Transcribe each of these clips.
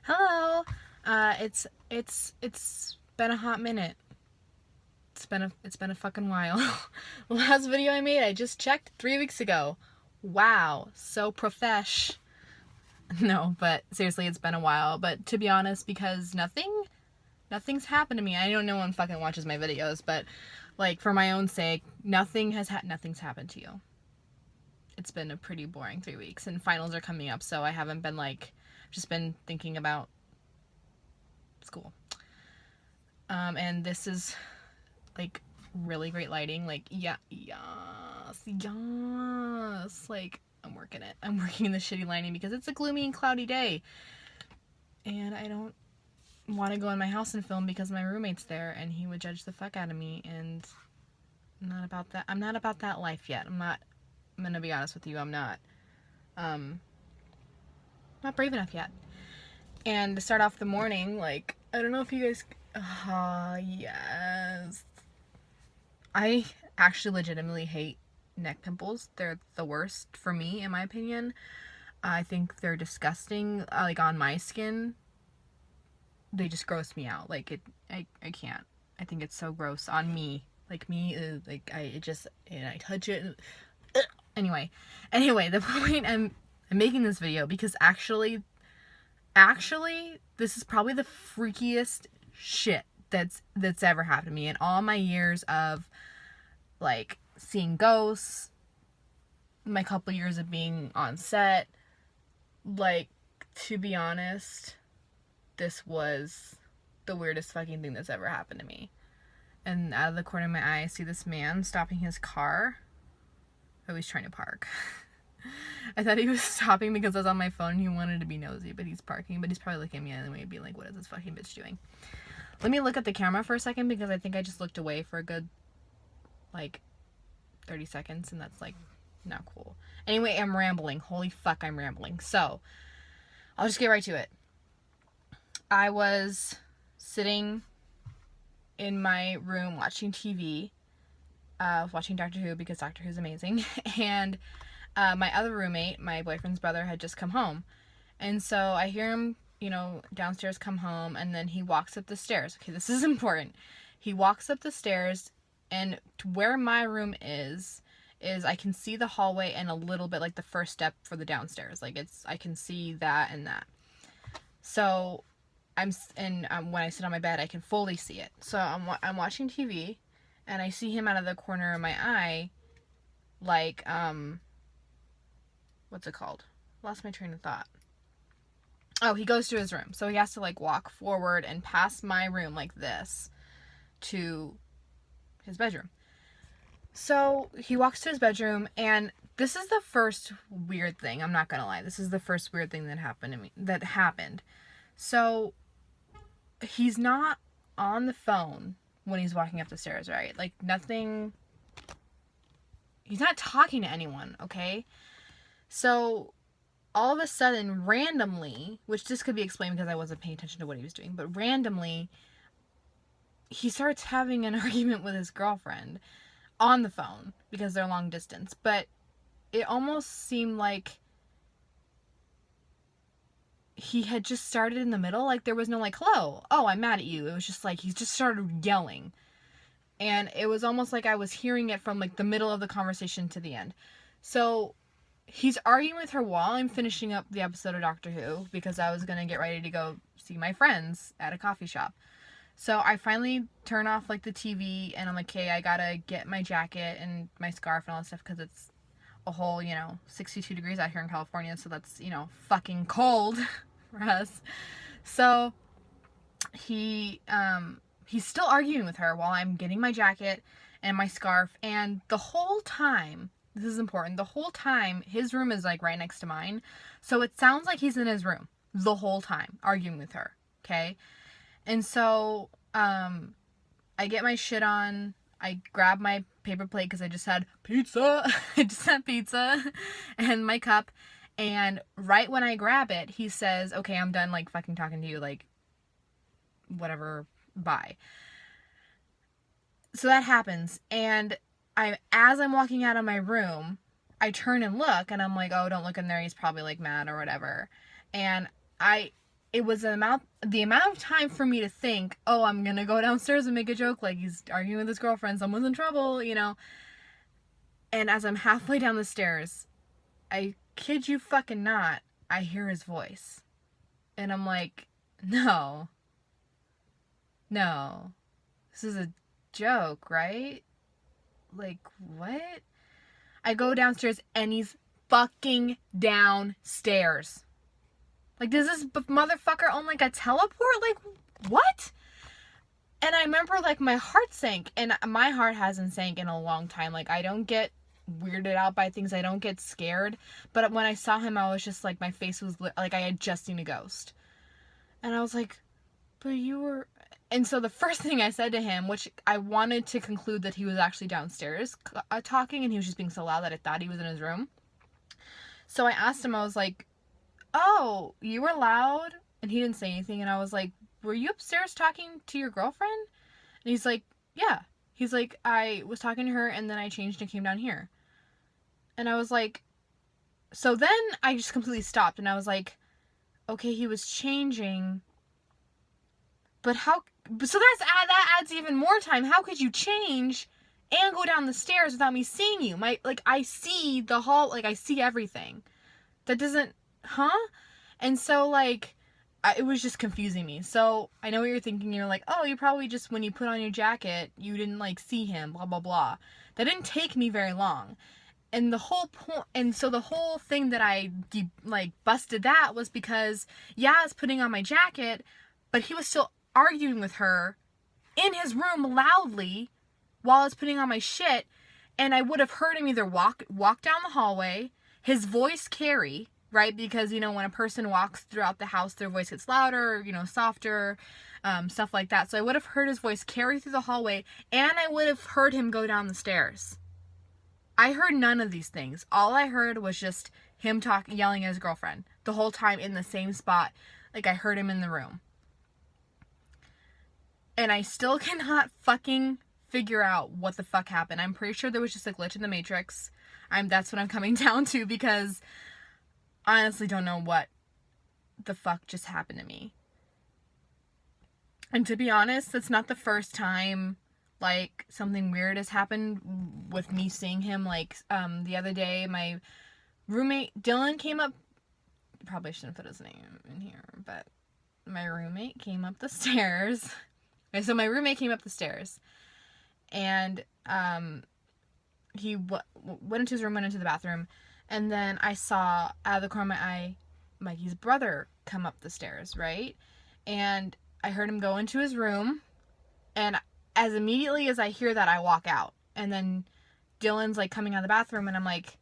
Hello. It's been a hot minute. It's been a fucking while. The last video I made, I just checked 3 weeks ago. Wow, so profesh. No, but seriously, it's been a while. But to be honest, because nothing's happened to me. I know no one fucking watches my videos, but like for my own sake, nothing's happened to you. It's been a pretty boring 3 weeks, and finals are coming up, so I haven't been just been thinking about school. And this is like really great lighting. Like, yes. Like, I'm working in the shitty lighting because it's a gloomy and cloudy day. And I don't want to go in my house and film because my roommate's there and he would judge the fuck out of me. And I'm not about that. I'm not about that life yet. I'm gonna be honest with you. I'm not brave enough yet. And to start off the morning, like, I don't know if you guys, yes. I actually legitimately hate neck pimples. They're the worst for me, in my opinion. I think they're disgusting. Like, on my skin, they just gross me out. Like, I can't. I think it's so gross on me. Like, me, like, I touch it. Anyway, the point I'm making this video because actually, this is probably the freakiest shit that's ever happened to me in all my years of like seeing ghosts, my couple years of being on set. Like, to be honest, this was the weirdest fucking thing that's ever happened to me. And out of the corner of my eye, I see this man stopping his car. Oh, he's trying to park. I thought he was stopping because I was on my phone and he wanted to be nosy, but he's parking. But he's probably looking at me anyway, being like, what is this fucking bitch doing? Let me look at the camera for a second because I think I just looked away for a good, like, 30 seconds, and that's, like, not cool. Anyway, I'm rambling. Holy fuck, I'm rambling. So, I'll just get right to it. I was sitting in my room watching TV, watching Doctor Who because Doctor Who's amazing, and my other roommate, my boyfriend's brother, had just come home. And so I hear him, downstairs come home, and then he walks up the stairs. Okay, this is important. He walks up the stairs, and to where my room is I can see the hallway and a little bit like the first step for the downstairs. Like, I can see that and that. So when I sit on my bed, I can fully see it. So I'm watching TV, and I see him out of the corner of my eye, like, what's it called? Lost my train of thought. Oh, he goes to his room. So he has to, like, walk forward and past my room like this to his bedroom. So he walks to his bedroom, and this is the first weird thing. I'm not gonna lie. This is the first weird thing that happened. So he's not on the phone when he's walking up the stairs, right? Like, nothing. He's not talking to anyone, okay? So all of a sudden, randomly, which this could be explained because I wasn't paying attention to what he was doing, but randomly, he starts having an argument with his girlfriend on the phone because they're long distance. But it almost seemed like he had just started in the middle. Like, there was no, like, hello, oh, I'm mad at you. It was just like he just started yelling. And it was almost like I was hearing it from, like, the middle of the conversation to the end. So he's arguing with her while I'm finishing up the episode of Doctor Who because I was going to get ready to go see my friends at a coffee shop. So I finally turn off, like, the TV, and I'm like, okay, I gotta get my jacket and my scarf and all that stuff because it's a whole, 62 degrees out here in California, so that's, fucking cold for us. So he's still arguing with her while I'm getting my jacket and my scarf, and the whole time, this is important, the whole time, his room is, like, right next to mine, so it sounds like he's in his room the whole time, arguing with her, okay? And so, I get my shit on, I grab my paper plate because I just had pizza, and my cup, and right when I grab it, he says, okay, I'm done, like, fucking talking to you, like, whatever, bye. So that happens, and as I'm walking out of my room, I turn and look, and I'm like, oh, don't look in there, he's probably, like, mad or whatever, and I it was the amount of time for me to think, oh, I'm gonna go downstairs and make a joke like he's arguing with his girlfriend, someone's in trouble, you know. And as I'm halfway down the stairs, I kid you fucking not, I hear his voice. And I'm like, no, this is a joke, right? Like, what? I go downstairs and he's fucking downstairs. Like, does this motherfucker own like a teleport? Like, what? And I remember like my heart sank, and my heart hasn't sank in a long time. Like, I don't get weirded out by things. I don't get scared. But when I saw him, I was just like, my face was like I had just seen a ghost. And I was like, but you were... And so the first thing I said to him, which I wanted to conclude that he was actually downstairs talking, and he was just being so loud that I thought he was in his room. So I asked him, I was like, oh, you were loud? And he didn't say anything. And I was like, were you upstairs talking to your girlfriend? And he's like, yeah. He's like, I was talking to her and then I changed and came down here. And I was like, so then I just completely stopped and I was like, okay, he was changing, but how, so that adds even more time. How could you change and go down the stairs without me seeing you? I see the hall, like I see everything. That doesn't, huh? And so like, it was just confusing me. So I know what you're thinking. You're like, oh, you probably just, when you put on your jacket, you didn't like see him, blah, blah, blah. That didn't take me very long. And the whole point, and so the whole thing that I like busted that was because, yeah, I was putting on my jacket, but he was still arguing with her in his room loudly while I was putting on my shit. And I would have heard him either walk down the hallway, his voice carry, right? Because, you know, when a person walks throughout the house, their voice gets louder, you know, softer, stuff like that. So I would have heard his voice carry through the hallway, and I would have heard him go down the stairs. I heard none of these things. All I heard was just him yelling at his girlfriend the whole time in the same spot. Like, I heard him in the room. And I still cannot fucking figure out what the fuck happened. I'm pretty sure there was just a glitch in the Matrix. That's what I'm coming down to, because I honestly don't know what the fuck just happened to me. And to be honest, that's not the first time like something weird has happened with me seeing him. Like the other day, my roommate Dylan came up, probably shouldn't put his name in here, but my roommate came up the stairs. Okay, so my roommate came up the stairs, and he went into his room, went into the bathroom, and then I saw out of the corner of my eye Mikey's brother come up the stairs, right? And I heard him go into his room, and as immediately as I hear that, I walk out. And then Dylan's like coming out of the bathroom, and I'm like,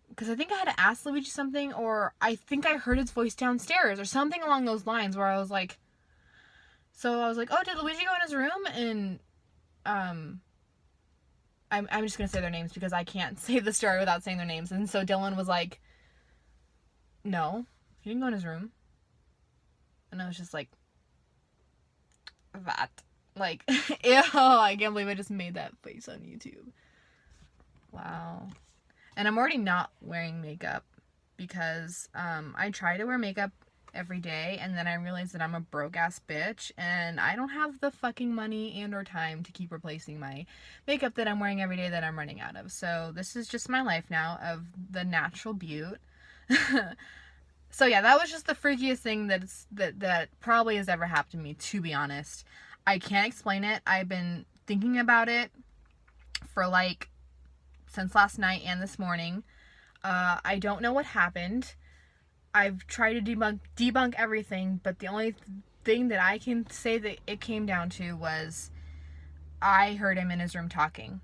because I think I had to ask Luigi something, or I think I heard his voice downstairs, or something along those lines, where I was like, so I was like, oh, did Luigi go in his room? And I'm just gonna say their names because I can't say the story without saying their names. And so Dylan was like, no, he didn't go in his room. And I was just like, that, like, ew, I can't believe I just made that face on YouTube. Wow. And I'm already not wearing makeup because I try to wear makeup every day, and then I realized that I'm a broke ass bitch and I don't have the fucking money and or time to keep replacing my makeup that I'm wearing every day that I'm running out of. So this is just my life now of the natural beauty. So yeah, that was just the freakiest thing that probably has ever happened to me, to be honest. I can't explain it. I've been thinking about it for like since last night and this morning. I don't know what happened. I've tried to debunk everything, but the only thing that I can say that it came down to was I heard him in his room talking,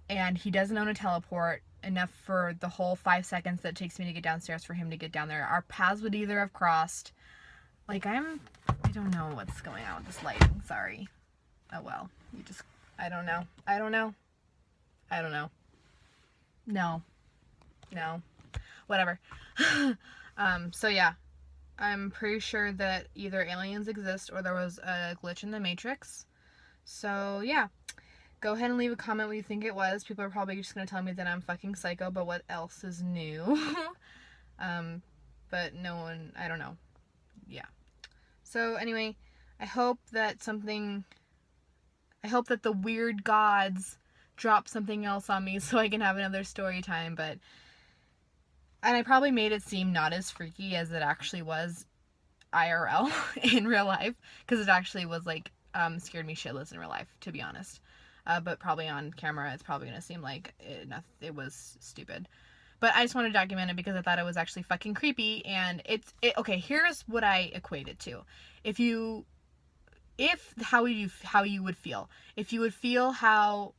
and he doesn't own a teleport enough for the whole 5 seconds that it takes me to get downstairs for him to get down there. Our paths would either have crossed. Like, I don't know what's going on with this lighting. Sorry. Oh well. I don't know. No. Whatever. So yeah. I'm pretty sure that either aliens exist or there was a glitch in the Matrix. So yeah. Go ahead and leave a comment what you think it was. People are probably just going to tell me that I'm fucking psycho, but what else is new? but no one, I don't know. Yeah. So anyway, I hope that the weird gods drop something else on me so I can have another story time, and I probably made it seem not as freaky as it actually was IRL in real life, because it actually was like, scared me shitless in real life, to be honest. But probably on camera, it's probably gonna seem like it was stupid. But I just want to document it because I thought it was actually fucking creepy, and okay, here's what I equate it to. How you would feel. If you would feel how,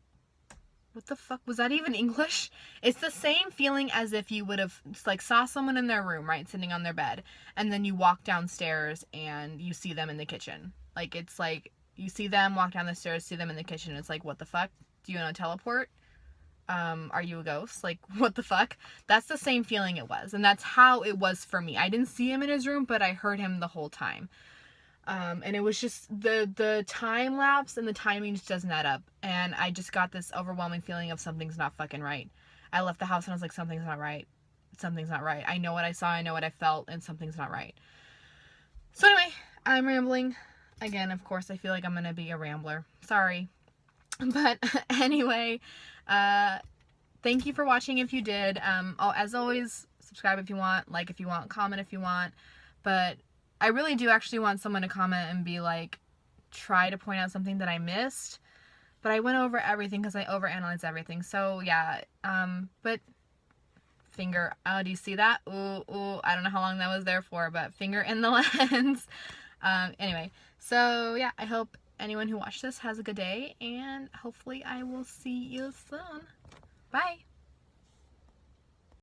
what the fuck was that even English? It's the same feeling as if you would have like saw someone in their room, right, sitting on their bed, and then you walk downstairs and you see them in the kitchen. Like, it's like you see them walk down the stairs, see them in the kitchen. It's like, what the fuck? Do you want to teleport? Are you a ghost? Like, what the fuck? That's the same feeling it was, and that's how it was for me. I didn't see him in his room, but I heard him the whole time. And it was just the time lapse and the timing just doesn't add up. And I just got this overwhelming feeling of something's not fucking right. I left the house and I was like, something's not right. Something's not right. I know what I saw, I know what I felt, and something's not right. So anyway, I'm rambling. Again, of course, I feel like I'm gonna be a rambler. Sorry. But anyway, thank you for watching if you did. As always, subscribe if you want, like if you want, comment if you want. But I really do actually want someone to comment and be like, try to point out something that I missed. But I went over everything because I overanalyze everything. So yeah, but finger, oh, do you see that? Ooh, I don't know how long that was there for, but finger in the lens. Anyway, so yeah, I hope anyone who watched this has a good day, and hopefully I will see you soon. Bye!